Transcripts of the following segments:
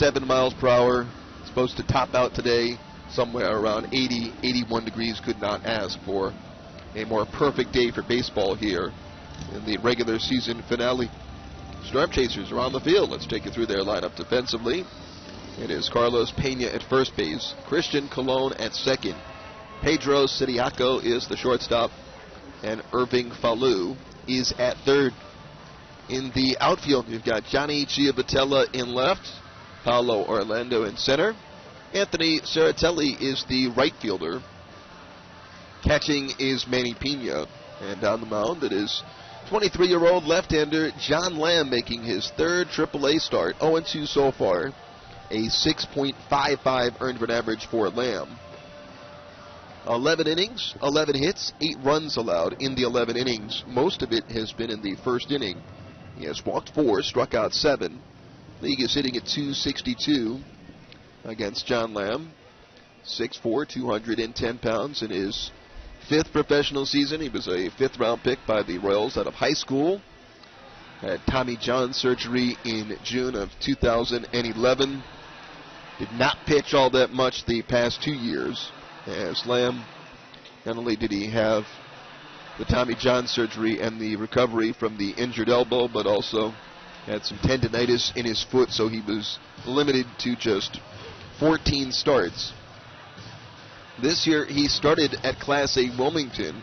7 miles per hour. Supposed to top out today somewhere around 80, 81 degrees. Could not ask for a more perfect day for baseball here in the regular season finale. Storm Chasers are on the field. Let's take you through their lineup defensively. It is Carlos Pena at first base, Christian Colon at second, Pedro Sidiaco is the shortstop, and Irving Falou is at third. In the outfield, you've got Johnny Giavatella in left, Paulo Orlando in center. Anthony Ceratelli is the right fielder. Catching is Manny Pena. And on the mound, it is 23-year-old left-hander John Lamb making his third AAA start, 0-2 so far. A 6.55 earned run average for Lamb. 11 innings, 11 hits, 8 runs allowed in the 11 innings. Most of it has been in the first inning. He has walked 4, struck out 7. League is hitting at .262 against John Lamb. 6'4", 210 pounds in his 5th professional season. He was a 5th-round pick by the Royals out of high school. Had Tommy John surgery in June of 2011. Did not pitch all that much the past 2 years. As Lamb, not only did he have the Tommy John surgery and the recovery from the injured elbow, but also had some tendonitis in his foot, so he was limited to just 14 starts. This year he started at Class A Wilmington,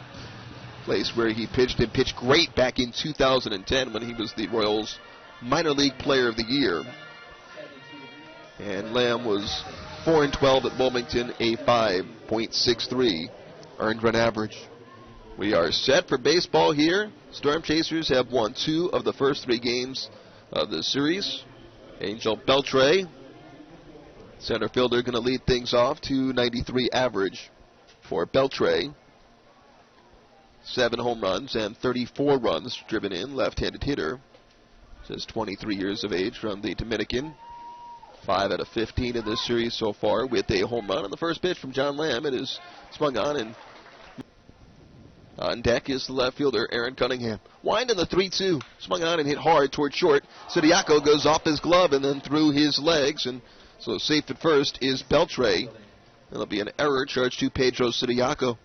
place where he pitched and pitched great back in 2010 when he was the Royals Minor League Player of the Year. And Lamb was 4-12 at Wilmington, a 5.63 earned run average. We are set for baseball here. Storm Chasers have won 2 of the first 3 games of the series. Angel Beltre, center fielder, going to lead things off. .293 average for Beltre. 7 home runs and 34 runs driven in. Left-handed hitter. Just 23 years of age from the Dominican. 5 out of 15 in this series so far with a home run. On the first pitch from John Lamb, it is swung on, and on deck is the left fielder, Aaron Cunningham. Wind in the 3-2. Swung on and hit hard toward short. Sidiaco goes off his glove and then through his legs, and so safe at first is Beltre. There'll be an error charged to Pedro Sidiaco.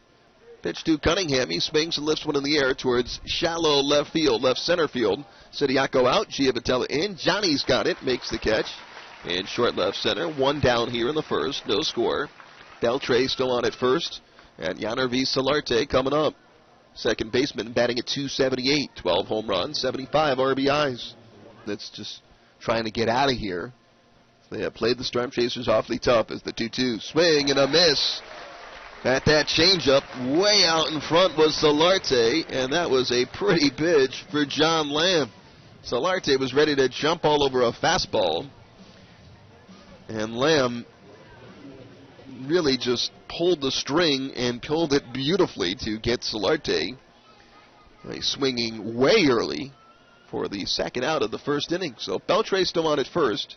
Pitch to Cunningham. He swings and lifts one in the air towards shallow left field, left center field. Sidiaco out, Giavatella in. Johnny's got it, makes the catch. In short left center, 1 down here in the first, no score. Beltre still on at first, and Yanner V. Solarte coming up. Second baseman batting at .278, 12 home runs, 75 RBIs. That's just trying to get out of here. They have played the Storm Chasers awfully tough as the 2-2 swing and a miss. At that changeup, way out in front was Solarte, and that was a pretty pitch for John Lamb. Solarte was ready to jump all over a fastball. And Lamb really just pulled the string and pulled it beautifully to get Solarte swinging way early for the second out of the first inning. So Beltre still on at first,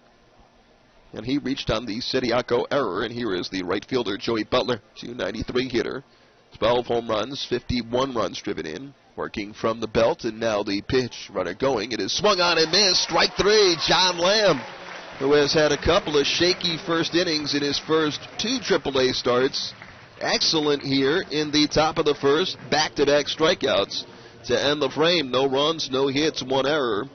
and he reached on the Sidiaco error, and here is the right fielder, Joey Butler, .293 hitter, 12 home runs, 51 runs driven in, working from the belt, and now the pitch, runner going. It is swung on and missed, strike 3, John Lamb, who has had a couple of shaky first innings in his first 2 AAA starts. Excellent here in the top of the first, back-to-back strikeouts to end the frame. No runs, no hits, 1 error,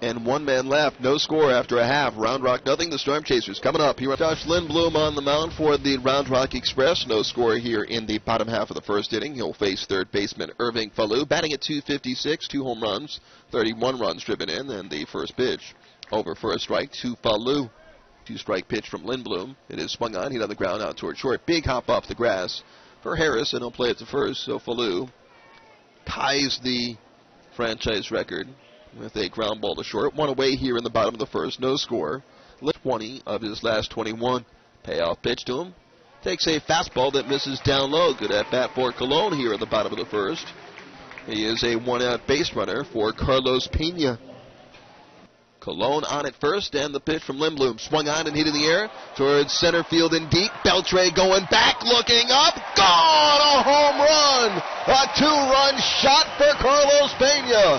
and 1 man left. No score after a half. Round Rock nothing. The Storm Chasers coming up here. Josh Lindblom on the mound for the Round Rock Express. No score here in the bottom half of the first inning. He'll face third baseman Irving Falou, batting at .256, 2 home runs, 31 runs driven in, and the first pitch over for a strike to Falou. 2-strike pitch from Lindblom. It is swung on, hit on the ground, out toward short. Big hop off the grass for Harris, and he'll play it to first. So Falou ties the franchise record with a ground ball to short. 1 away here in the bottom of the first. No score. 20 of his last 21. Payoff pitch to him. Takes a fastball that misses down low. Good at bat for Colon here in the bottom of the first. He is a 1-out base runner for Carlos Pena. Colon on at first, and the pitch from Lindblom. Swung on and hit in the air towards center field and deep. Beltre going back, looking up. Gone! A home run! A 2-run shot for Carlos Pena.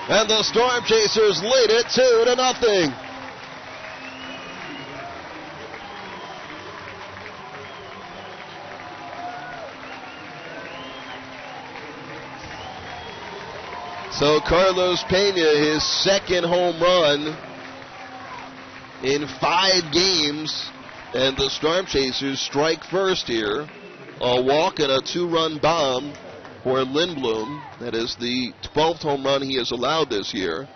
And the Storm Chasers lead it 2-0. So Carlos Pena, his second home run in 5 games, and the Storm Chasers strike first here. A walk and a 2-run bomb for Lindblom. That is the 12th home run he has allowed this year,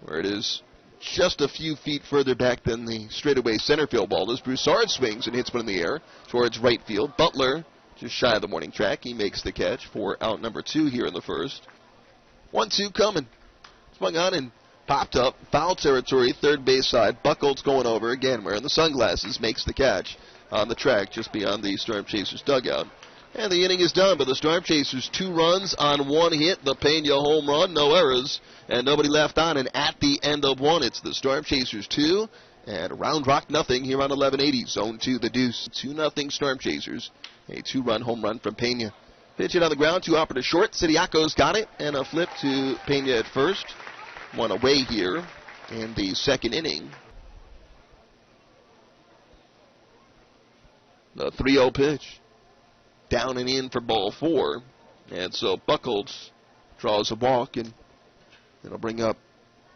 where it is just a few feet further back than the straightaway center field ball as Broussard swings and hits one in the air towards right field. Butler just shy of the warning track. He makes the catch for out number 2 here in the first. 1-2 coming. Swung on and popped up. Foul territory, third base side. Buchholz going over again, wearing the sunglasses, makes the catch on the track just beyond the Storm Chasers dugout. And the inning is done, but the Storm Chasers 2 runs on 1 hit. The Pena home run, no errors, and nobody left on. And at the end of 1, it's the Storm Chasers 2 and Round Rock nothing here on 1180. Zone 2, the Deuce. 2-0 Storm Chasers. A 2-run home run from Pena. Pitch it on the ground, 2 out to short. Sidiako's got it, and a flip to Pena at first. 1 away here in the second inning. The 3-0 pitch. Down and in for ball 4. And so Buchholz draws a walk, and it'll bring up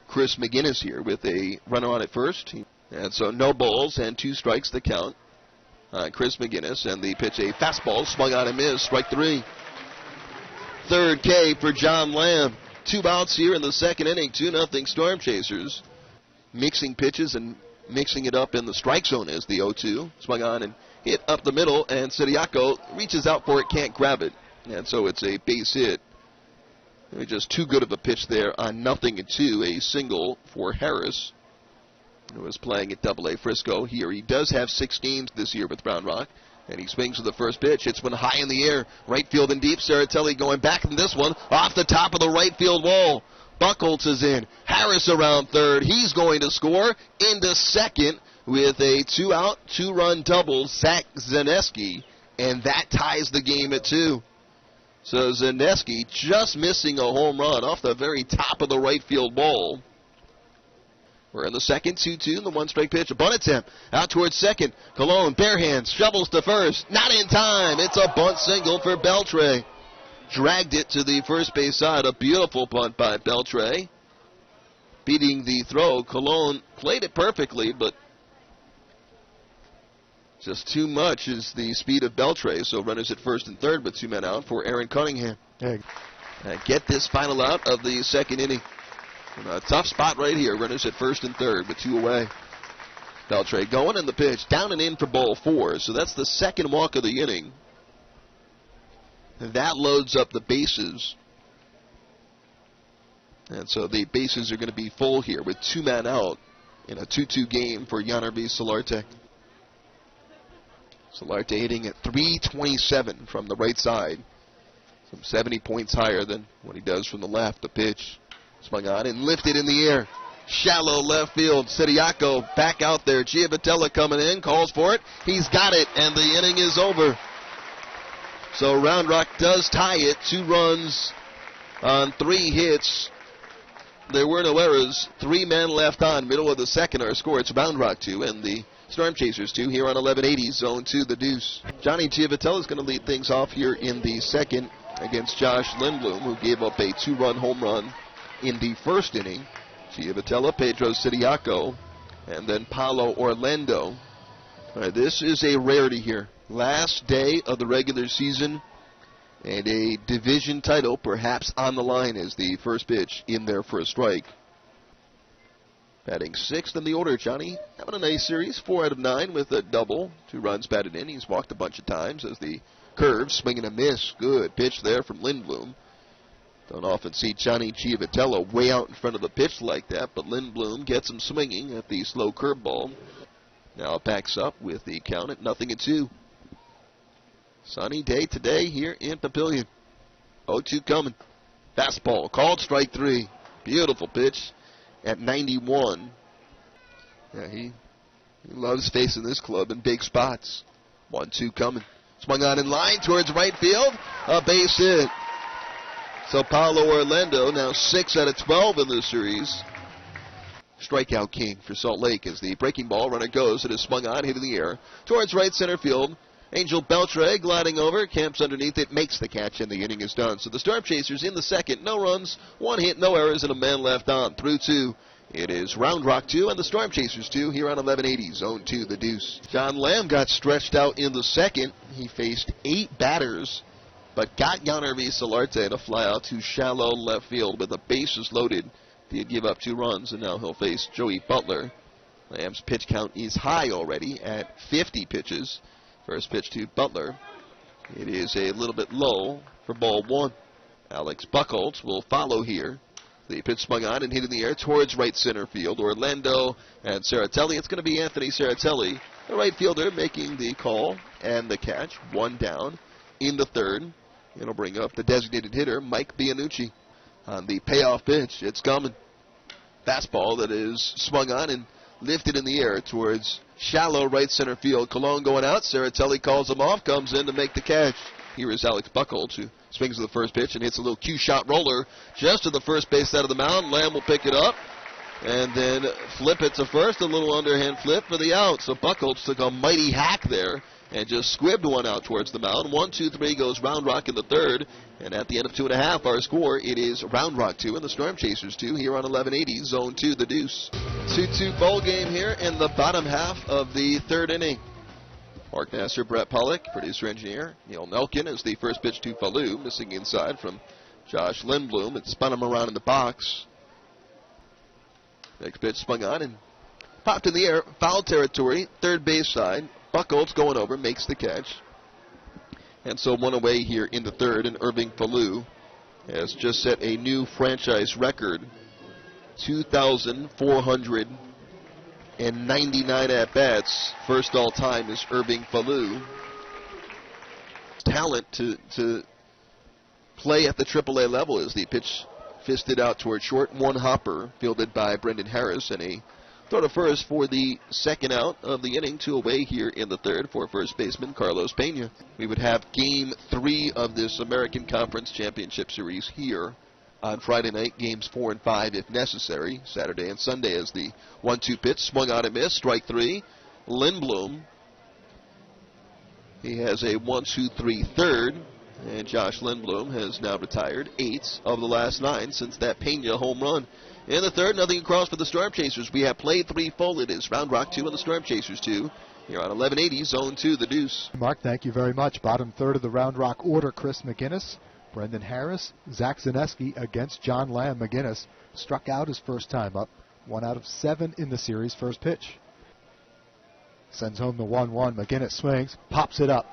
Chris McGinnis here with a runner on at first. And so no balls and 2 strikes the count. Chris McGinnis, and the pitch, a fastball, swung on and missed, strike 3. Third K for John Lamb. 2 outs here in the second inning, 2-0 Storm Chasers. Mixing pitches and mixing it up in the strike zone is the 0-2. Swung on and hit up the middle, and Sidiako reaches out for it, can't grab it. And so it's a base hit. Just too good of a pitch there on 0-2, a single for Harris, who is playing at Double-A Frisco here. He does have 6 games this year with Round Rock, and he swings with the first pitch. Hits one high in the air, right field and deep. Saratelli going back in this one, off the top of the right field wall. Buchholz is in. Harris around third. He's going to score into second with a 2-out, 2-run double, Zach Zaneski, and that ties the game at 2. So Zaneski just missing a home run off the very top of the right field ball. We're in the second, 2-2, the 1-strike pitch, a bunt attempt, out towards second. Colon, bare hands, shovels to first, not in time. It's a bunt single for Beltre. Dragged it to the first base side, a beautiful bunt by Beltre. Beating the throw, Colon played it perfectly, but just too much is the speed of Beltre, so runners at first and third with 2 men out for Aaron Cunningham. Get this final out of the second inning. In a tough spot right here, runners at first and third with 2 away. Beltre going, and the pitch down and in for ball 4, so that's the second walk of the inning. And that loads up the bases. And so the bases are going to be full here with 2 men out in a 2-2 game for Yannerby Solarte. Solarte hitting at .327 from the right side. Some 70 points higher than what he does from the left. The pitch swung on and lifted in the air. Shallow left field. Sidiako back out there. Giavitella coming in, calls for it. He's got it, and the inning is over. So Round Rock does tie it. 2 runs on 3 hits. There were no errors. 3 men left on. Middle of the second, our score. It's Round Rock 2 and the Storm Chasers 2 here on 1180, Zone 2, the Deuce. Johnny Giavitella is going to lead things off here in the second against Josh Lindblom, who gave up a 2-run home run in the first inning. Giavitella, Pedro Sidiako, and then Paulo Orlando. All right, this is a rarity here. Last day of the regular season, and a division title perhaps on the line as the first pitch in there for a strike. Batting 6th in the order, Johnny. Having a nice series, 4 out of 9 with a double. 2 runs batted in. He's walked a bunch of times as the curve, swing and a miss. Good pitch there from Lindblom. Don't often see Johnny Giavitella way out in front of the pitch like that, but Lindblom gets him swinging at the slow curveball. Now backs up with the count at 0-2. Sunny day today here in Papillion. 0-2 coming. Fastball, called strike 3. Beautiful pitch at 91. Yeah, he loves facing this club in big spots. 1-2 coming. Swung on in line towards right field. A base hit. So Paulo Orlando now 6 out of 12 in this series. Strikeout king for Salt Lake as the breaking ball runner goes. It is swung on, hit in the air towards right center field. Angel Beltre gliding over, camps underneath it, makes the catch, and the inning is done. So the Storm Chasers in the second, no runs, 1 hit, no errors, and a man left on. Through 2, it is Round Rock 2 and the Storm Chasers 2 here on 1180, Zone 2, the Deuce. John Lamb got stretched out in the second. He faced 8 batters, but got Yannervi Solarte to fly out to shallow left field with the bases loaded. He'd give up 2 runs, and now he'll face Joey Butler. Lamb's pitch count is high already at 50 pitches. First pitch to Butler. It is a little bit low for ball 1. Alex Buchholz will follow here. The pitch swung on and hit in the air towards right center field. Orlando and Serratelli. It's going to be Anthony Serratelli, the right fielder, making the call and the catch. 1 down in the third. It'll bring up the designated hitter, Mike Bianucci. On the payoff pitch, it's coming. Fastball that is swung on and lifted in the air towards shallow right center field. Colon going out. Serratelli calls him off, comes in to make the catch. Here is Alex Buchholz, who swings to the first pitch and hits a little cue-shot roller just to the first base side of the mound. Lamb will pick it up and then flip it to first. A little underhand flip for the out. So Buchholz took a mighty hack there and just squibbed one out towards the mound. 1, 2, 3 goes Round Rock in the third. And at the end of 2.5, our score, it is Round Rock 2 and the Storm Chasers 2 here on 1180, Zone 2, the Deuce. 2-2 ball game here in the bottom half of the third inning. Mark Nasser, Brett Pollock, producer engineer. Neil Nelkin is the first pitch to Falou, missing inside from Josh Lindblom. It spun him around in the box. Next pitch swung on and popped in the air, foul territory, third base side. Buchholz going over, makes the catch. And so 1 away here in the third, and Irving Falou has just set a new franchise record. 2,499 at-bats. First all-time is Irving Falou. Talent to play at the AAA level as the pitch fisted out toward short. 1 hopper fielded by Brendan Harris, and a throw to first for the second out of the inning. 2 away here in the third for first baseman Carlos Pena. We would have Game 3 of this American Conference Championship Series here on Friday night. Games 4 and 5 if necessary. Saturday and Sunday as the 1-2 pitch swung on and missed. Strike 3. Lindblom. He has a 1-2-3 third. And Josh Lindblom has now retired 8 of the last 9 since that Pena home run. In the third, nothing across for the Storm Chasers. We have played 3 full. It is Round Rock 2 and the Storm Chasers 2 here on 1180, Zone 2, the Deuce. Mark, thank you very much. Bottom third of the Round Rock order, Chris McGinnis, Brendan Harris, Zach Zaneski against John Lamb. McGinnis struck out his first time up. 1 out of 7 in the series. First pitch. Sends home the 1-1. McGinnis swings, pops it up.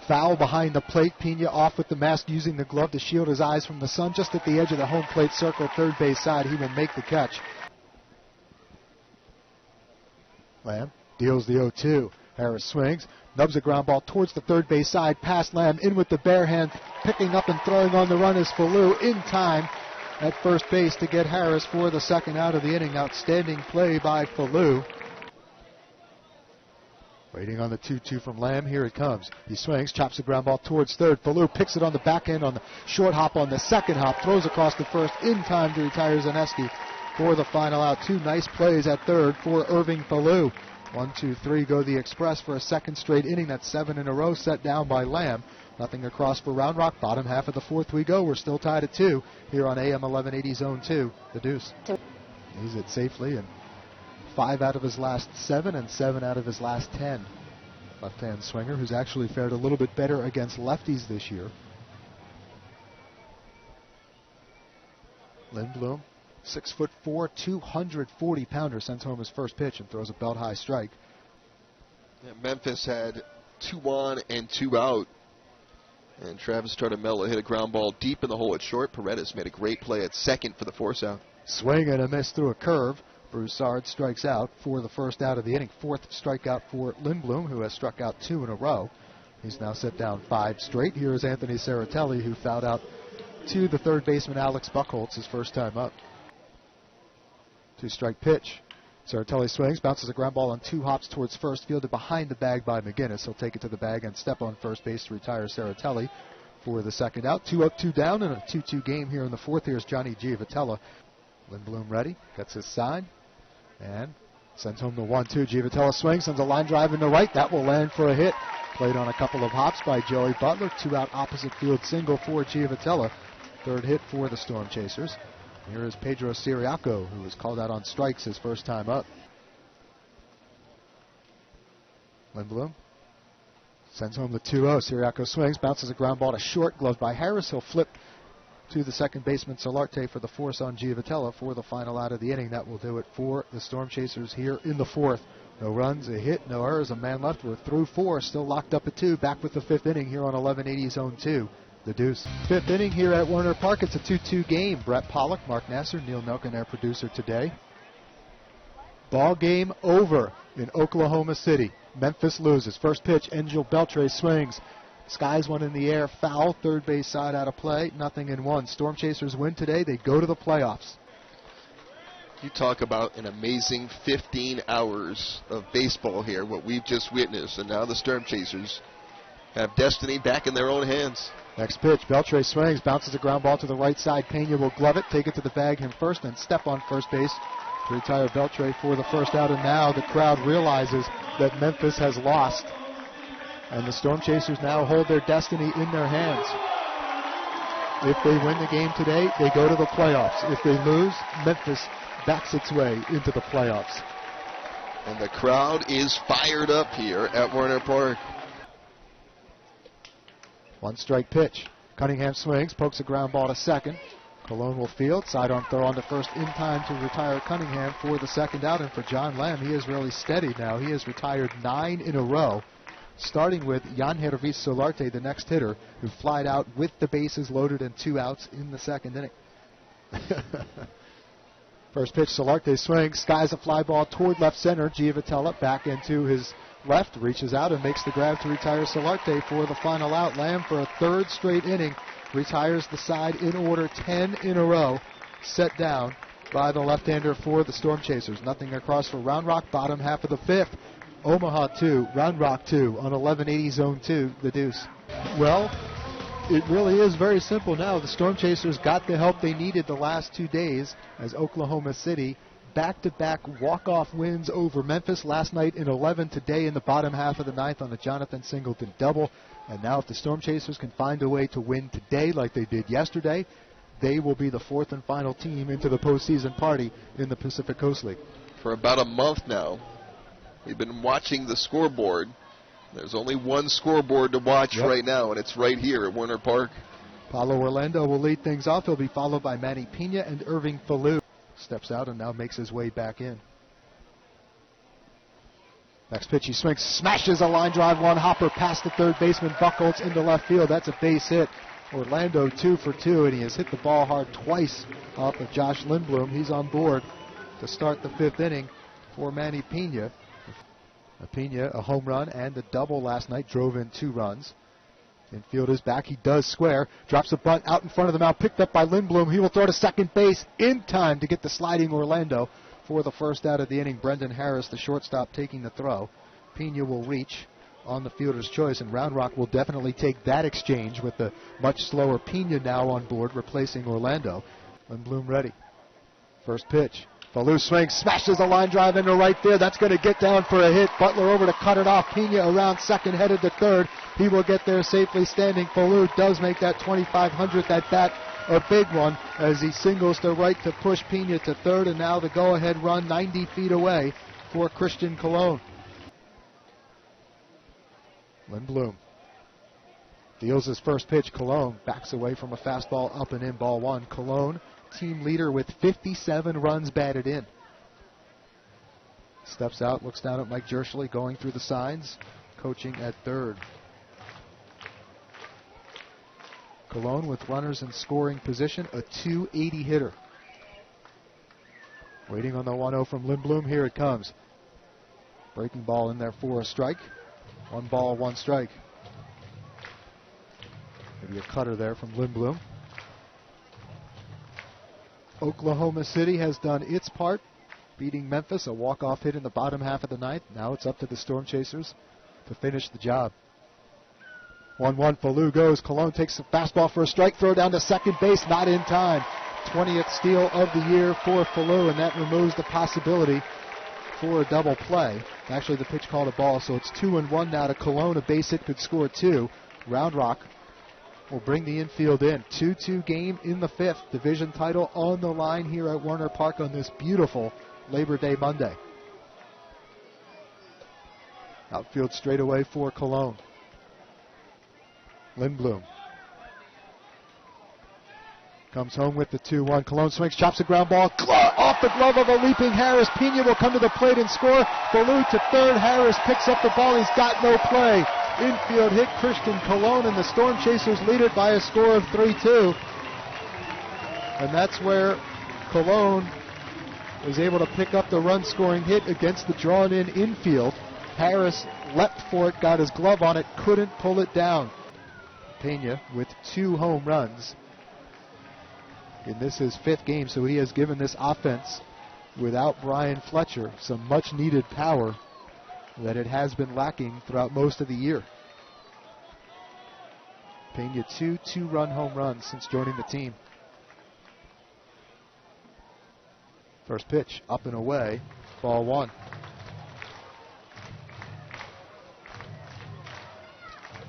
Foul behind the plate. Pena off with the mask, using the glove to shield his eyes from the sun. Just at the edge of the home plate circle, third base side. He will make the catch. Lamb deals the 0-2. Harris swings, nubs a ground ball towards the third base side, past Lamb, in with the bare hand, picking up and throwing on the run is Falou, in time at first base to get Harris for the second out of the inning. Outstanding play by Falou. Waiting on the 2-2 from Lamb. Here it comes. He swings, chops the ground ball towards third. Falou picks it on the back end on the short hop, on the second hop, throws across the first in time to retire Zaneski for the final out. 2 nice plays at third for Irving Falou. 1, 2, 3 go the Express for a second straight inning. That's 7 in a row set down by Lamb. Nothing across for Round Rock. Bottom half of the fourth we go. We're still tied at 2 here on AM 1180 Zone 2, the Deuce. He's it safely, and 5 out of his last 7 and 7 out of his last 10. Left-hand swinger who's actually fared a little bit better against lefties this year. Lindblom, 6'4", 240-pounder, sends home his first pitch and throws a belt-high strike. Yeah, Memphis had 2 on and 2 out. And Travis Tartamella hit a ground ball deep in the hole at short. Paredes made a great play at second for the force out. Swing and a miss through a curve. Broussard strikes out for the first out of the inning. 4th strikeout for Lindblom, who has struck out 2 in a row. He's now set down 5 straight. Here is Anthony Serratelli, who fouled out to the third baseman Alex Buchholz his first time up. 2-strike pitch. Serratelli swings, bounces a ground ball on 2 hops towards first, fielded behind the bag by McGinnis. He'll take it to the bag and step on first base to retire Serratelli for the second out. 2 up, 2 down, and a 2-2 game here in the fourth. Here's Johnny Giavotella. Lindblom ready, gets his sign, and sends home the 1-2. Giavotella swings, sends a line drive into right. That will land for a hit Played on a couple of hops by Joey Butler. 2-out opposite field single for Giovitella. Third hit for the Storm Chasers. Here is Pedro Siriaco, who was called out on strikes his first time up. Lindblom sends home the 2-0. Siriaco swings, bounces a ground ball to short, gloved by Harris. He'll flip to the second baseman Solarte for the force on Giovitella for the final out of the inning. That will do it for the Storm Chasers here in the fourth. No runs, a hit, no errors, a man left. We're through 4, still locked up at 2. Back with the fifth inning here on 1180 Zone 2. The Deuce. Fifth inning here at Werner Park. It's a 2-2 game. Brett Pollock, Mark Nasser, Neil Nelkin, our producer today. Ball game over in Oklahoma City. Memphis loses. First pitch, Angel Beltre swings. Skies one in the air, foul, third base side out of play, 0-1. Storm Chasers win today. They go to the playoffs. You talk about an amazing 15 hours of baseball here, what we've just witnessed, and now the Storm Chasers have destiny back in their own hands. Next pitch, Beltre swings, bounces a ground ball to the right side. Pena will glove it, take it to the bag him first, and step on first base to retire Beltre for the first out. And now the crowd realizes that Memphis has lost, and the Storm Chasers now hold their destiny in their hands. If they win the game today, they go to the playoffs. If they lose, Memphis backs its way into the playoffs. And the crowd is fired up here at Werner Park. One strike pitch. Cunningham swings, pokes a ground ball to second. Colon will field, sidearm throw on to first in time to retire Cunningham for the second out. And for John Lamb, he is really steady now. He has retired 9 in a row, starting with Jan Hervis Solarte, the next hitter, who flied out with the bases loaded and 2 outs in the second inning. First pitch, Solarte swings, skies a fly ball toward left center. Giovitella back into his left, reaches out and makes the grab to retire Solarte for the final out. Lamb, for a third straight inning, retires the side in order, 10 in a row, set down by the left-hander for the Storm Chasers. Nothing across for Round Rock, bottom half of the fifth. Omaha 2, Round Rock 2 on 1180 Zone 2, the Deuce. Well, it really is very simple now. The Storm Chasers got the help they needed the last 2 days as Oklahoma City back-to-back walk-off wins over Memphis last night in 11, today in the bottom half of the ninth on a Jonathan Singleton double. And now if the Storm Chasers can find a way to win today like they did yesterday, they will be the fourth and final team into the postseason party in the Pacific Coast League. For about a month now, we've been watching the scoreboard. There's only one scoreboard to watch right now, and it's right here at Werner Park. Paulo Orlando will lead things off. He'll be followed by Manny Pena and Irving Falou. Steps out and now makes his way back in. Next pitch, he swings, smashes a line drive, one hopper past the third baseman, Buchholz into left field. That's a base hit. Orlando 2 for 2, and he has hit the ball hard twice off of Josh Lindblom. He's on board to start the fifth inning for Manny Pena. Pena, a home run and a double last night, drove in 2 runs. Infield is back. He does square. Drops a bunt out in front of the mound, picked up by Lindblom. He will throw to second base in time to get the sliding Orlando for the first out of the inning. Brendan Harris, the shortstop, taking the throw. Pena will reach on the fielder's choice, and Round Rock will definitely take that exchange with the much slower Pena now on board, replacing Orlando. Lindblom ready. First pitch. Falou swings, smashes a line drive into right field. That's going to get down for a hit. Butler over to cut it off. Pena around second, headed to third. He will get there safely standing. Falou does make that 2,500th at bat a big one as he singles to right to push Pena to third, and now the go-ahead run 90 feet away for Christian Colon. Lindblom deals his first pitch. Colon backs away from a fastball, up and in, ball one. Colon, team leader with 57 runs batted in. Steps out, looks down at Mike Jerschley going through the signs, coaching at third. Colon with runners in scoring position, a .280 hitter. Waiting on the 1-0 from Lindblom. Here it comes. Breaking ball in there for a strike. 1 ball, 1 strike. Maybe a cutter there from Lindblom. Oklahoma City has done its part, beating Memphis, a walk-off hit in the bottom half of the ninth. Now it's up to the Storm Chasers to finish the job. 1-1, Falou goes. Colon takes a fastball for a strike, throw down to second base, not in time. 20th steal of the year for Falou, and that removes the possibility for a double play. Actually, the pitch called a ball, so it's 2-1 now to Cologne. A base hit could score 2. Round Rock will bring the infield in. 2-2 game in the 5th. Division title on the line here at Werner Park on this beautiful Labor Day Monday. Outfield straightaway for Cologne. Lindblom comes home with the 2-1. Cologne swings, chops a ground ball. Off the glove of a leaping Harris. Pena will come to the plate and score. Ballou to third. Harris picks up the ball. He's got no play. Infield hit Christian Cologne, and the Storm Chasers lead it by a score of 3-2. And that's where Cologne was able to pick up the run-scoring hit against the drawn-in infield. Harris leapt for it, got his glove on it, couldn't pull it down. Pena with 2 home runs. And this is 5th game, so he has given this offense, without Brian Fletcher, some much-needed power that it has been lacking throughout most of the year. Pena 2 two-run home runs since joining the team. First pitch, up and away, ball 1.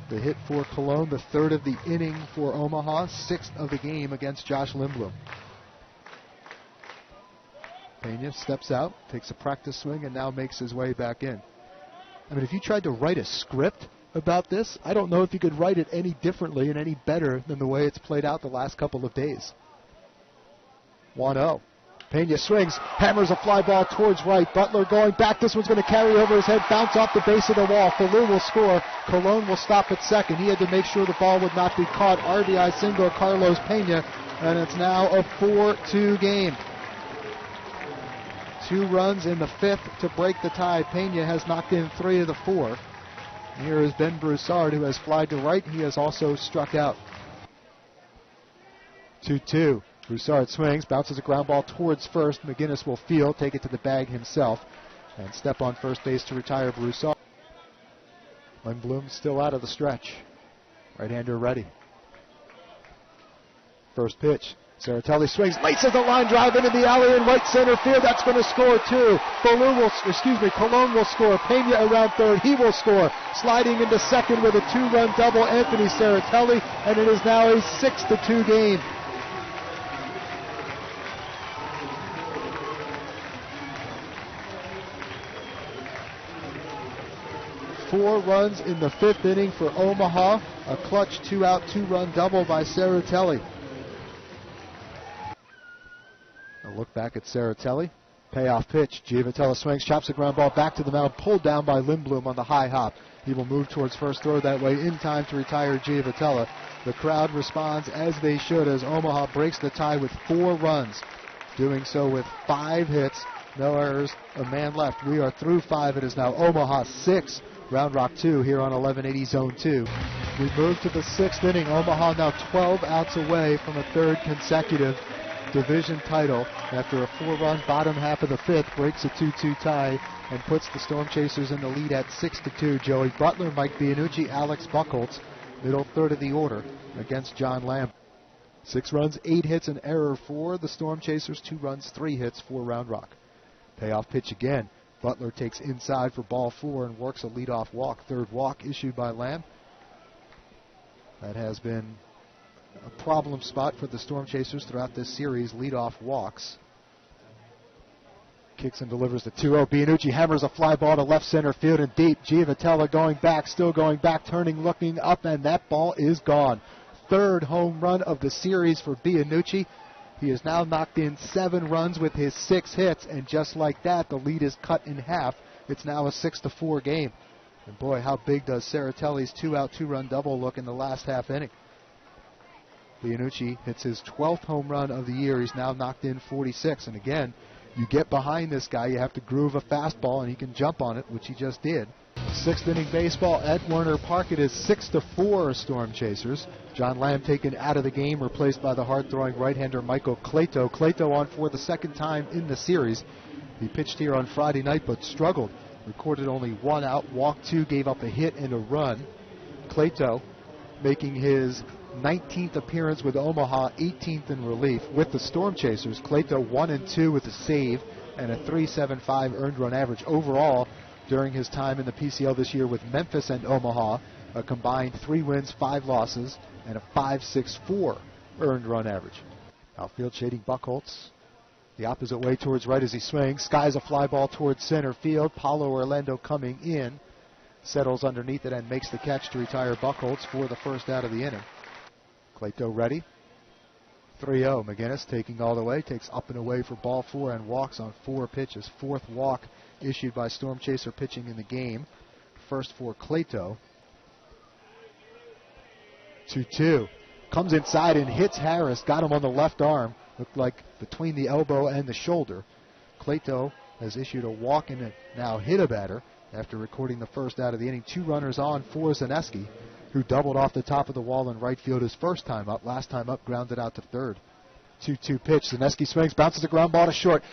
The hit for Cologne, the 3rd of the inning for Omaha, 6th of the game against Josh Lindblom. Pena steps out, takes a practice swing, and now makes his way back in. I mean, if you tried to write a script about this, I don't know if you could write it any differently and any better than the way it's played out the last couple of days. 1-0. Pena swings, hammers a fly ball towards right. Butler going back. This one's going to carry over his head, bounce off the base of the wall. Ballou will score. Cologne will stop at second. He had to make sure the ball would not be caught. RBI single Carlos Pena, and it's now a 4-2 game. 2 runs in the 5th to break the tie. Pena has knocked in 3 of the 4. Here is Ben Broussard, who has flied to right. He has also struck out. 2-2. Broussard swings, bounces a ground ball towards first. McGinnis will field, take it to the bag himself, and step on first base to retire Broussard. Lindblom still out of the stretch. Right-hander ready. First pitch. Saratelli swings, laces a line drive into the alley in right center field. That's going to score 2. Cologne will score. Pena around third. He will score. Sliding into second with a 2-run double, Anthony Saratelli, and it is now a 6-2 game. Four runs in the 5th inning for Omaha. A clutch 2-out, 2-run double by Saratelli. A look back at Saratelli. Payoff pitch. Giovitella swings, chops the ground ball back to the mound, pulled down by Lindblom on the high hop. He will move towards first, throw that way in time to retire Giovitella. The crowd responds as they should as Omaha breaks the tie with 4 runs. Doing so with 5 hits, no errors, a man left. We are through 5. It is now Omaha 6. Round Rock 2 here on 1180 Zone 2. We move to the 6th inning. Omaha now 12 outs away from a 3rd consecutive division title after a 4-run bottom half of the 5th, breaks a 2-2 tie and puts the Storm Chasers in the lead at 6-2. Joey Butler, Mike Bianucci, Alex Buchholz, middle third of the order against John Lamb. 6 runs, 8 hits, an error for the Storm Chasers. 2 runs, 3 hits for Round Rock. Payoff pitch again. Butler takes inside for ball 4 and works a leadoff walk. 3rd walk issued by Lamb. That has been a problem spot for the Storm Chasers throughout this series, leadoff walks. Kicks and delivers the 2-0. Bianucci hammers a fly ball to left center field and deep. Giovitella going back, still going back, turning, looking up, and that ball is gone. 3rd home run of the series for Bianucci. He has now knocked in 7 runs with his 6 hits, and just like that, the lead is cut in half. It's now a 6-4 game. And boy, how big does Saratelli's 2-out, 2-run double look in the last half inning. Bianucci hits his 12th home run of the year. He's now knocked in 46. And again, you get behind this guy, you have to groove a fastball, and he can jump on it, which he just did. 6th inning baseball at Werner Park. It is 6-4 Storm Chasers. John Lamb taken out of the game, replaced by the hard-throwing right-hander Michael Clayto. Clayto on for the 2nd time in the series. He pitched here on Friday night but struggled. Recorded only 1 out, walked 2, gave up a hit and a run. Clayto making his 19th appearance with Omaha, 18th in relief. With the Storm Chasers, Clayto 1-2 with a save, and a 3.75 earned run average overall during his time in the PCL this year with Memphis and Omaha. A combined 3 wins, 5 losses, and a 5.64 earned run average. Outfield shading Buchholz. The opposite way towards right as he swings. Skies a fly ball towards center field. Paulo Orlando coming in. Settles underneath it and makes the catch to retire Buchholz for the first out of the inning. Clayto ready. 3-0. McGinnis taking all the way. Takes up and away for ball 4 and walks on 4 pitches. 4th walk issued by Storm Chaser pitching in the game. First for Clayto. 2-2. Comes inside and hits Harris. Got him on the left arm. Looked like between the elbow and the shoulder. Clayto has issued a walk and now hit a batter after recording the first out of the inning. 2 runners on for Zaneski, who doubled off the top of the wall in right field his first time up. Last time up, grounded out to third. 2-2 pitch. Zaneski swings, bounces the ground ball to short.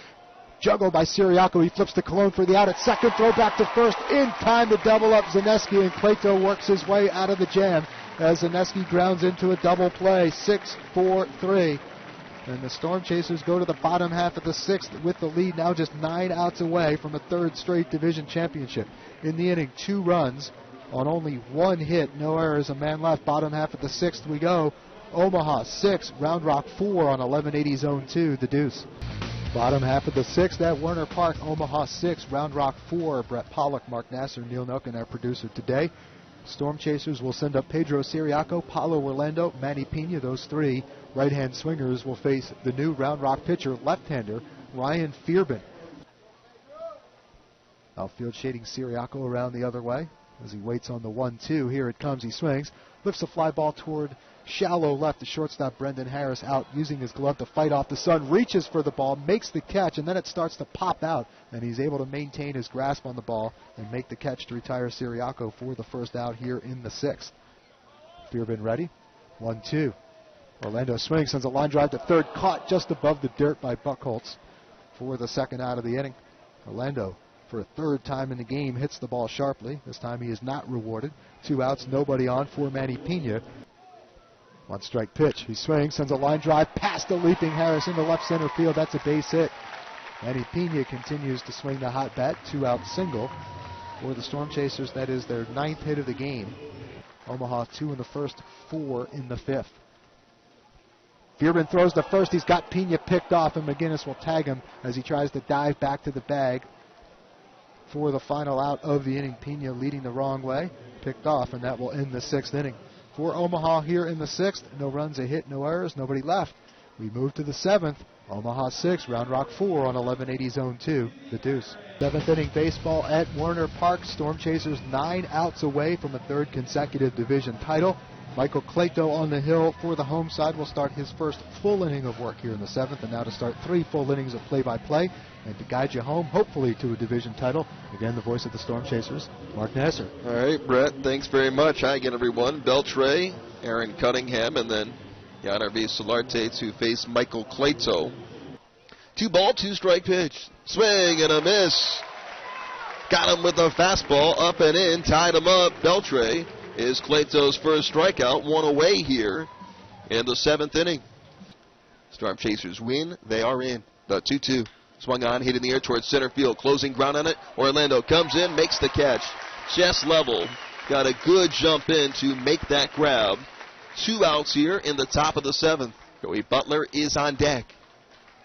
Juggled by Siriaco. He flips to Colon for the out at second. Throw back to first. In time to double up Zaneski, and Clayto works his way out of the jam as Zaneski grounds into a double play. 6-4-3. And the Storm Chasers go to the bottom half of the 6th with the lead now just 9 outs away from a 3rd straight division championship. In the inning, 2 runs on only 1 hit. No errors, a man left. Bottom half of the 6th we go. Omaha 6, Round Rock 4 on 1180 Zone 2, the deuce. Bottom half of the 6th at Werner Park. Omaha 6, Round Rock 4. Brett Pollock, Mark Nasser, Neil Noken, our producer today. Storm Chasers will send up Pedro Siriaco, Paulo Orlando, Manny Pena. Those 3 right-hand swingers will face the new Round Rock pitcher, left-hander Ryan Fearbin. Outfield shading Siriaco around the other way as he waits on the 1-2. Here it comes. He swings, lifts a fly ball toward shallow left. The shortstop Brendan Harris out using his glove to fight off the sun, reaches for the ball, makes the catch, and then it starts to pop out, and he's able to maintain his grasp on the ball and make the catch to retire Siriaco for the first out here in the 6th. Fearbin ready. 1-2. Orlando swings, sends a line drive to third, caught just above the dirt by Buchholz for the second out of the inning. Orlando, for a 3rd time in the game, hits the ball sharply. This time he is not rewarded. 2 outs, nobody on for Manny Pena. 1-strike pitch. He swings, sends a line drive past the leaping Harris into left center field. That's a base hit. Manny Pena continues to swing the hot bat. 2-out single for the Storm Chasers. That is their 9th hit of the game. Omaha 2 in the 1st, 4 in the 5th. Fearbin throws the first. He's got Pena picked off, and McGinnis will tag him as he tries to dive back to the bag for the final out of the inning. Pena leading the wrong way, picked off, and that will end the 6th inning. For Omaha here in the 6th, no runs, a hit, no errors, nobody left. We move to the 7th. Omaha 6, Round Rock 4 on 1180 Zone 2, the deuce. 7th inning baseball at Werner Park. Storm Chasers 9 outs away from a 3rd consecutive division title. Michael Clayto on the hill for the home side will start his first full inning of work here in the 7th, and now to start 3 full innings of play-by-play and to guide you home, hopefully, to a division title. Again, the voice of the Storm Chasers, Mark Nasser. All right, Brett, thanks very much. Hi again, everyone. Beltray, Aaron Cunningham, and then Yanar V. Solarte to face Michael Clayto. 2-ball, 2-strike pitch. Swing and a miss. Got him with a fastball, up and in, tied him up. Beltray is Clayto's first strikeout, 1 away here in the 7th inning. Storm Chasers win. They are in. The 2-2. Swung on, hit in the air towards center field. Closing ground on it. Orlando comes in, makes the catch. Chest level. Got a good jump in to make that grab. 2 outs here in the top of the 7th. Joey Butler is on deck.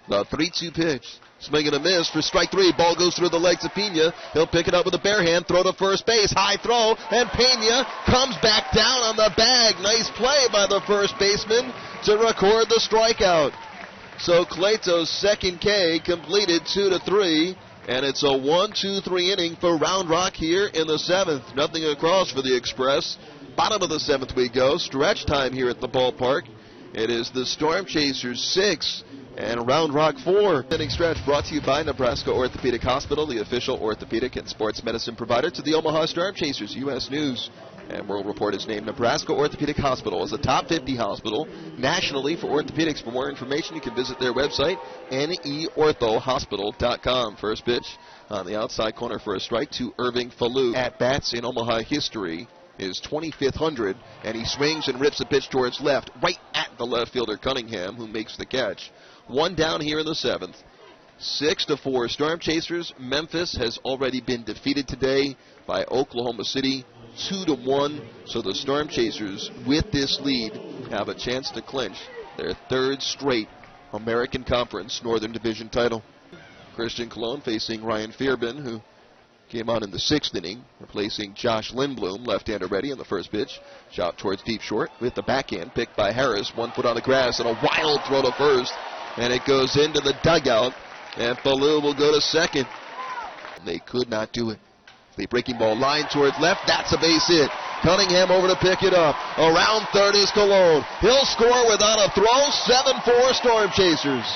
The 3-2 pitch. Swing and a miss for strike 3. Ball goes through the legs of Pena. He'll pick it up with a bare hand, throw to first base. High throw, and Pena comes back down on the bag. Nice play by the first baseman to record the strikeout. So Clayto's second K completed 2-3, and it's a 1-2-3 inning for Round Rock here in the 7th. Nothing across for the Express. Bottom of the 7th we go. Stretch time here at the ballpark. It is the Storm Chasers 6 and Round Rock 4. Inning stretch brought to you by Nebraska Orthopedic Hospital, the official orthopedic and sports medicine provider to the Omaha Storm Chasers. U.S. News and World Report has named Nebraska Orthopedic Hospital as a top 50 hospital nationally for orthopedics. For more information, you can visit their website, neorthohospital.com. First pitch on the outside corner for a strike to Irving Falou. At bats in Omaha history is 2500, and he swings and rips a pitch towards left, right at the left fielder Cunningham, who makes the catch. 1 down here in the 7th. 6-4 Storm Chasers. Memphis has already been defeated today by Oklahoma City 2-1. So the Storm Chasers, with this lead, have a chance to clinch their third straight American Conference Northern Division title. Christian Cologne facing Ryan Fearbin, who came on in the 6th inning, replacing Josh Lindblom, left-hander ready on the first pitch. Shot towards deep short with the backhand picked by Harris. 1 foot on the grass and a wild throw to first. And it goes into the dugout. And Ballou will go to second. They could not do it. The breaking ball line towards left. That's a base hit. Cunningham over to pick it up. Around third is Cologne. He'll score without a throw. 7-4 Storm Chasers.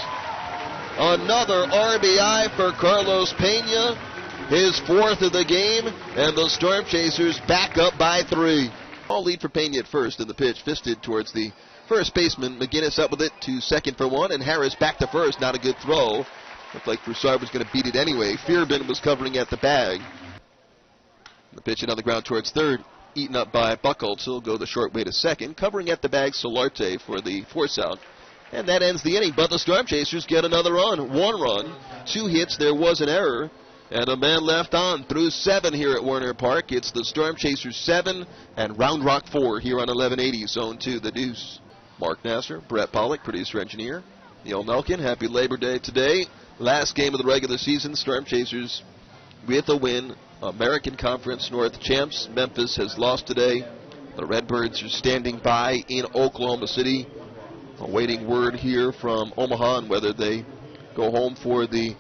Another RBI for Carlos Pena. His 4th of the game. And the Storm Chasers back up by 3. All lead for Pena at first, and the pitch fisted towards the first baseman. McGinnis up with it to second for 1, and Harris back to first. Not a good throw. Looked like Broussard was going to beat it anyway. Fearbin was covering at the bag. The pitch on the ground towards third, eaten up by Buchholz. He'll go the short way to second. Covering at the bag, Solarte for the force out. And that ends the inning, but the Storm Chasers get another run. 1 run, 2 hits, there was an error, and a man left on through 7 here at Werner Park. It's the Storm Chasers 7 and Round Rock 4 here on 1180, Zone 2, The Deuce. Mark Nasser, Brett Pollock, producer-engineer. Neil Nelkin, happy Labor Day today. Last game of the regular season, Storm Chasers with a win. American Conference North champs. Memphis has lost today. The Redbirds are standing by in Oklahoma City, awaiting word here from Omaha on whether they go home for the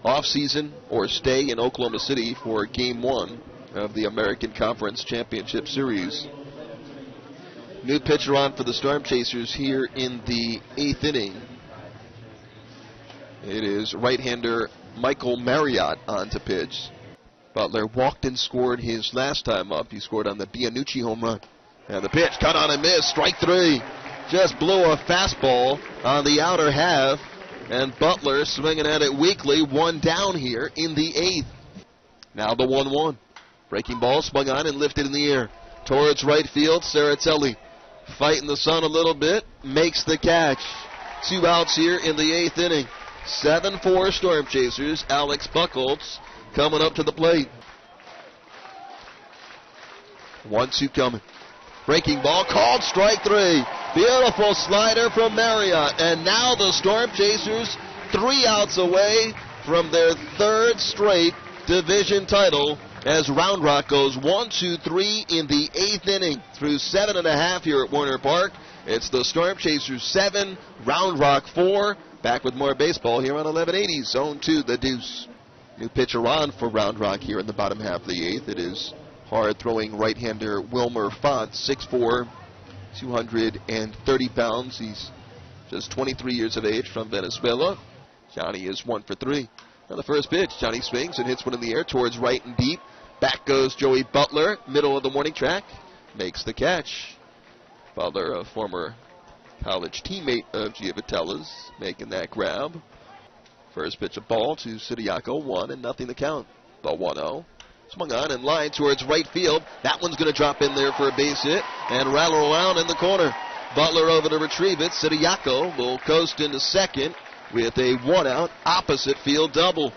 offseason or stay in Oklahoma City for Game 1 of the American Conference Championship Series. New pitcher on for the Storm Chasers here in the 8th inning. It is right-hander Michael Marriott on to pitch. Butler walked and scored his last time up. He scored on the Bianucci home run. And the pitch, cut on and miss, strike 3. Just blew a fastball on the outer half. And Butler swinging at it weakly, 1 down here in the 8th. Now the 1-1. Breaking ball swung on and lifted in the air. Towards right field, Saratelli fighting the sun a little bit, makes the catch. 2 outs here in the 8th inning. 7-4 Storm Chasers. Alex Buchholz coming up to the plate. 1-2 coming. Breaking ball called strike 3. Beautiful slider from Marriott. And now the Storm Chasers 3 outs away from their 3rd straight division title as Round Rock goes 1-2-3 in the 8th inning through 7.5 here at Werner Park. It's the Storm Chasers 7, Round Rock 4. Back with more baseball here on 1180, Zone 2, The Deuce. New pitcher on for Round Rock here in the bottom half of the 8th. It is hard-throwing right-hander Wilmer Font, 6'4", 230 pounds. He's just 23 years of age from Venezuela. Johnny is 1 for 3. On the first pitch, Johnny swings and hits one in the air towards right and deep. Back goes Joey Butler, middle of the warning track. Makes the catch. Butler, a former college teammate of Giovatella's, making that grab. First pitch, a ball to Sidiaco, 1-0 the count. The 1-0. Swung on and line towards right field. That one's going to drop in there for a base hit and rattle around in the corner. Butler over to retrieve it. Sidiaco will coast into second with a 1-out opposite field double.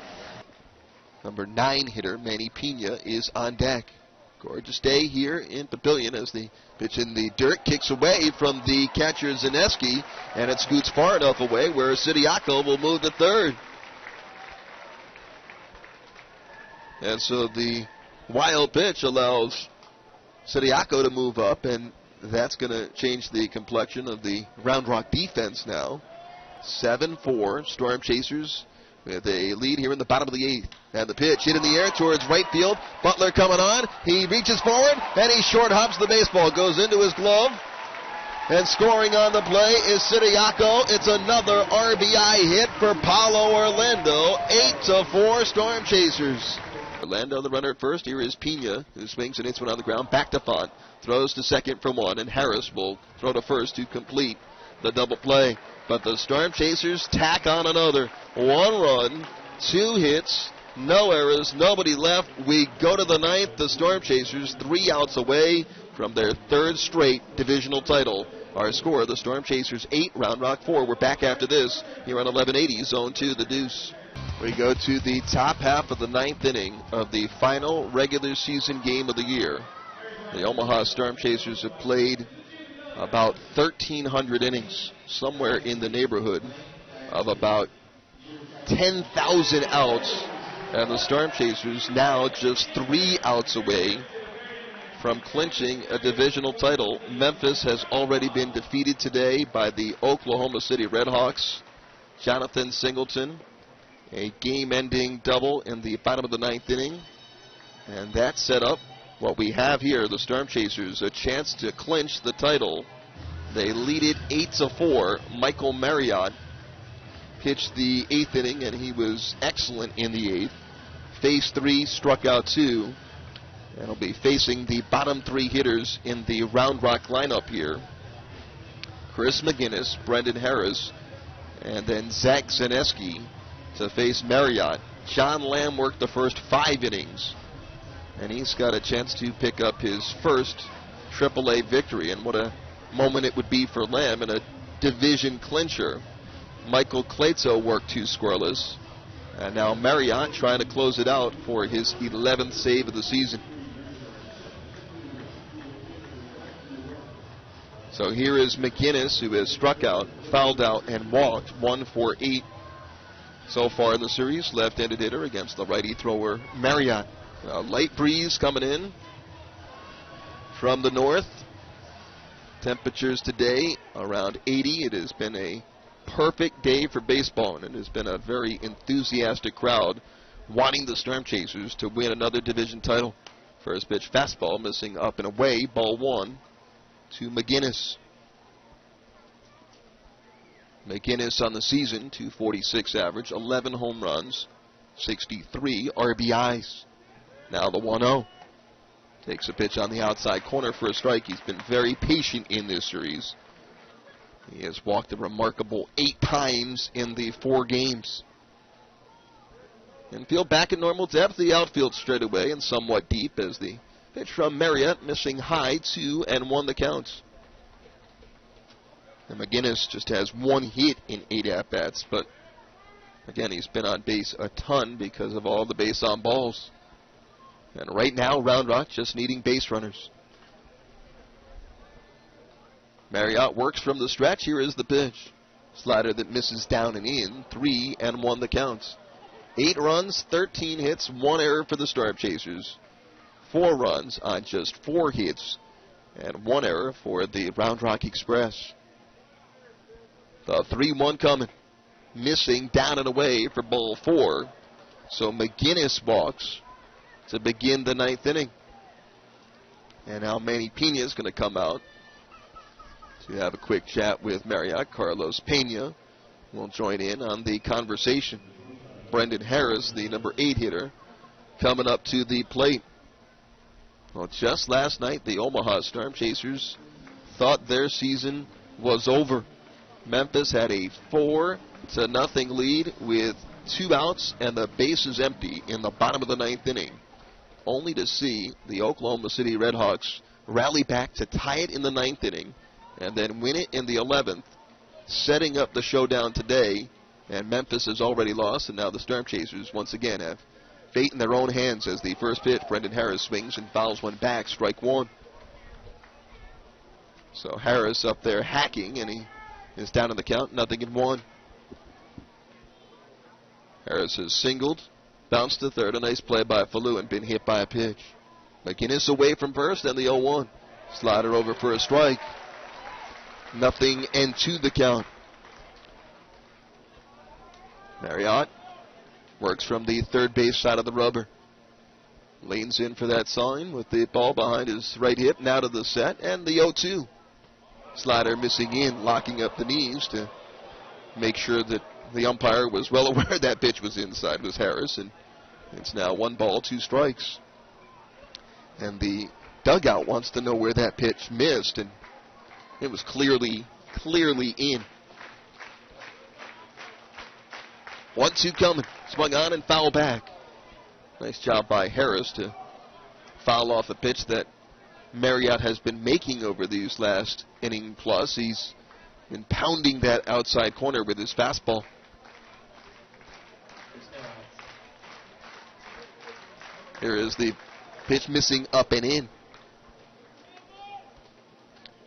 Number 9 hitter Manny Pena is on deck. Gorgeous day here in Papillion as the pitch in the dirt kicks away from the catcher Zaneski, and it scoots far enough away where Sidiaco will move to third. And so the wild pitch allows Sidiaco to move up, and that's going to change the complexion of the Round Rock defense now. 7-4 Storm Chasers with a lead here in the bottom of the 8th. And the pitch hit in the air towards right field. Butler coming on. He reaches forward, and he short hops the baseball. Goes into his glove. And scoring on the play is Sidiaco. It's another RBI hit for Paulo Orlando. 8-4 Storm Chasers. Orlando the runner at first. Here is Pena, who swings and hits one on the ground. Back to Font. Throws to second for 1, and Harris will throw to first to complete the double play. But the Storm Chasers tack on another. 1 run, 2 hits, no errors, nobody left. We go to the 9th. The Storm Chasers 3 outs away from their 3rd straight divisional title. Our score, the Storm Chasers 8, Round Rock 4. We're back after this here on 1180, Zone 2, The Deuce. We go to the top half of the ninth inning of the final regular season game of the year. The Omaha Storm Chasers have played about 1,300 innings, somewhere in the neighborhood of about 10,000 outs. And the Storm Chasers now just 3 outs away from clinching a divisional title. Memphis has already been defeated today by the Oklahoma City Redhawks. Jonathan Singleton, a game-ending double in the bottom of the ninth inning. And that set up what we have here, the Storm Chasers, a chance to clinch the title. They lead it 8-4. Michael Marriott pitched the 8th inning, and he was excellent in the 8th. Faced 3, struck out 2. And he'll be facing the bottom 3 hitters in the Round Rock lineup here. Chris McGinnis, Brendan Harris, and then Zach Zaneski to face Marriott. John Lamb worked the first 5 innings, and he's got a chance to pick up his first AAA victory. And what a moment it would be for Lamb in a division clincher. Michael Clato worked 2 scoreless, and now Marriott trying to close it out for his 11th save of the season. So here is McGinnis, who has struck out, fouled out, and walked. 1 for 8 so far in the series. Left-handed hitter against the righty thrower Marriott. A light breeze coming in from the north. Temperatures today around 80. It has been a perfect day for baseball, and it has been a very enthusiastic crowd wanting the Storm Chasers to win another division title. First pitch fastball missing up and away, ball 1 to McGinnis. McGinnis on the season, 246 average, 11 home runs, 63 RBIs. Now the 1-0. Takes a pitch on the outside corner for a strike. He's been very patient in this series. He has walked a remarkable 8 times in the 4 games. Infield back in normal depth. The outfield straight away and somewhat deep as the pitch from Marriott missing high, 2-1 the counts. And McGinnis just has 1 hit in 8 at-bats, but again, he's been on base a ton because of all the base on balls. And right now, Round Rock just needing base runners. Marriott works from the stretch. Here is the pitch. Slider that misses down and in. 3-1 the counts. 8 runs, 13 hits, 1 error for the Storm Chasers. 4 runs on just 4 hits, and 1 error for the Round Rock Express. The 3-1 coming. Missing down and away for ball 4. So McGinnis walks to begin the 9th inning. And now Manny Pena is going to come out to have a quick chat with Marriott. Carlos Pena will join in on the conversation. Brendan Harris, the number 8 hitter, coming up to the plate. Well, just last night, the Omaha Storm Chasers thought their season was over. Memphis had a 4-0 lead with 2 outs and the bases empty in the bottom of the 9th inning, only to see the Oklahoma City Redhawks rally back to tie it in the 9th inning and then win it in the 11th, setting up the showdown today. And Memphis has already lost, and now the Storm Chasers once again have fate in their own hands as the first pitch, Brendan Harris swings and fouls one back, strike 1. So Harris up there hacking, and he is down in the count, 0-1. Harris has singled, bounced to third, a nice play by Falou, and been hit by a pitch. McGinnis away from first, and the 0-1. Slider over for a strike. 0-2 the count. Marriott works from the third base side of the rubber. Leans in for that sign with the ball behind his right hip, now to the set, and the 0-2. Slider missing in, locking up the knees to make sure that the umpire was well aware that pitch was inside, was Harris, and it's now 1 ball, 2 strikes. And the dugout wants to know where that pitch missed, and it was clearly in. 1-2 coming. Swung on and foul back. Nice job by Harris to foul off a pitch that Marriott has been making over these last inning plus. He's been pounding that outside corner with his fastball. Here is the pitch missing up and in.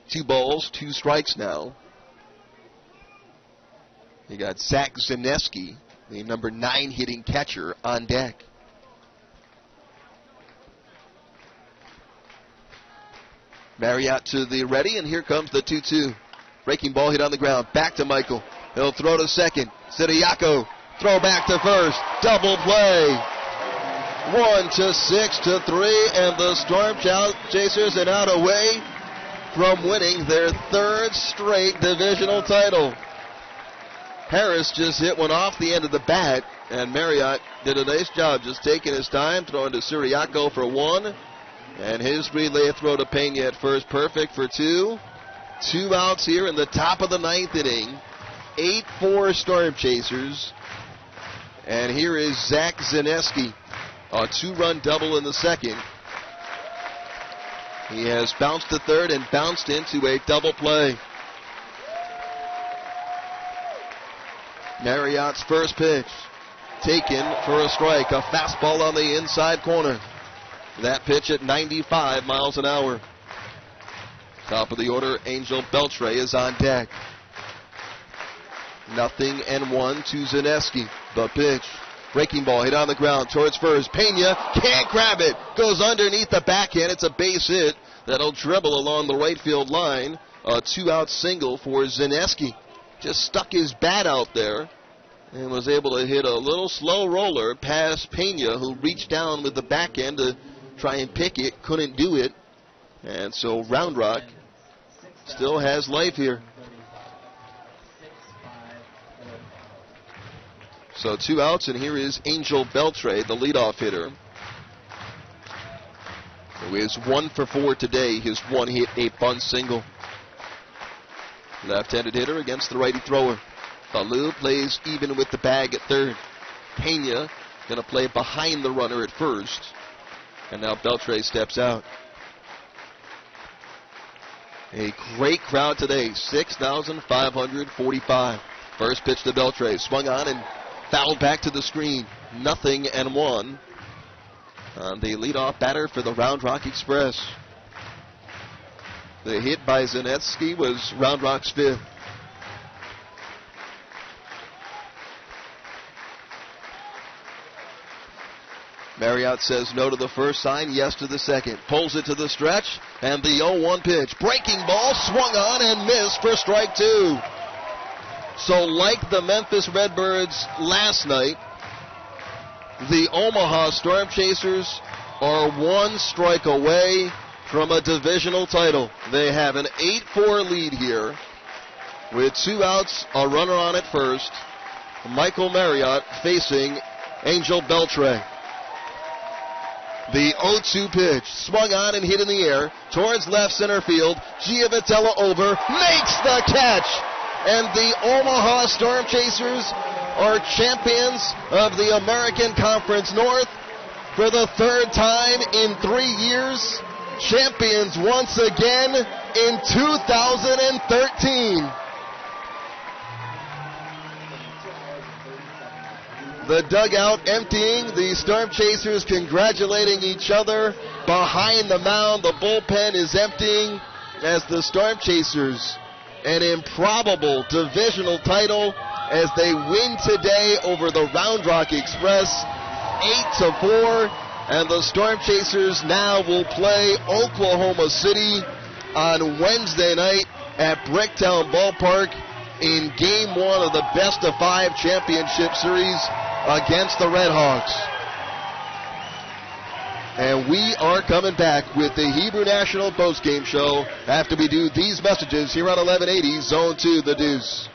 2 balls, 2 strikes now. You got Zach Zaneski, the number 9 hitting catcher, on deck. Marriott to the ready, and here comes the 2-2. Breaking ball hit on the ground. Back to Michael. He'll throw to second. Sidiako. Throw back to first. Double play. 1-6-3, and the Storm Chasers are now away from winning their 3rd straight divisional title. Harris just hit one off the end of the bat, and Marriott did a nice job just taking his time, throwing to Siriaco for 1, and his relay throw to Pena at first, perfect for 2. 2 outs here in the top of the 9th inning. 8-4 Storm Chasers, and here is Zach Zaneski, a 2-run double in the second. He has bounced to third and bounced into a double play. Marriott's first pitch taken for a strike, a fastball on the inside corner. That pitch at 95 miles an hour. Top of the order, Angel Beltre is on deck. 0-1 to Zaneski. The pitch. Breaking ball hit on the ground towards first. Pena can't grab it. Goes underneath the backhand. It's a base hit that'll dribble along the right field line. A 2-out single for Zaneski. Just stuck his bat out there and was able to hit a little slow roller past Pena, who reached down with the backhand to try and pick it. Couldn't do it. And so Round Rock still has life here. So 2 outs, and here is Angel Beltre, the leadoff hitter, who is 1 for 4 today. His 1-hit, 8-bunt single. Left-handed hitter against the righty thrower. Falou plays even with the bag at third. Pena going to play behind the runner at first. And now Beltre steps out. A great crowd today, 6,545. First pitch to Beltre, swung on and fouled back to the screen. 0-1 on the leadoff batter for the Round Rock Express. The hit by Zaneski was Round Rock's 5th. Marriott says no to the first sign, yes to the second. Pulls it to the stretch, and the 0-1 pitch. Breaking ball, swung on and missed for strike 2. So like the Memphis Redbirds last night, the Omaha Storm Chasers are 1 strike away from a divisional title. They have an 8-4 lead here with 2 outs, a runner on at first. Michael Marriott facing Angel Beltre. The 0-2 pitch, swung on and hit in the air towards left center field. Giavatello over, makes the catch. And the Omaha Storm Chasers are champions of the American Conference North for the 3rd time in 3 years. Champions once again in 2013. The dugout emptying, the Storm Chasers congratulating each other. Behind the mound, the bullpen is emptying as the Storm Chasers, an improbable divisional title as they win today over the Round Rock Express, 8-4. And the Storm Chasers now will play Oklahoma City on Wednesday night at Bricktown Ballpark in Game 1 of the best-of-5 championship series against the Red Hawks. And we are coming back with the Hebrew National postgame show after we do these messages here on 1180 Zone 2, The Deuce.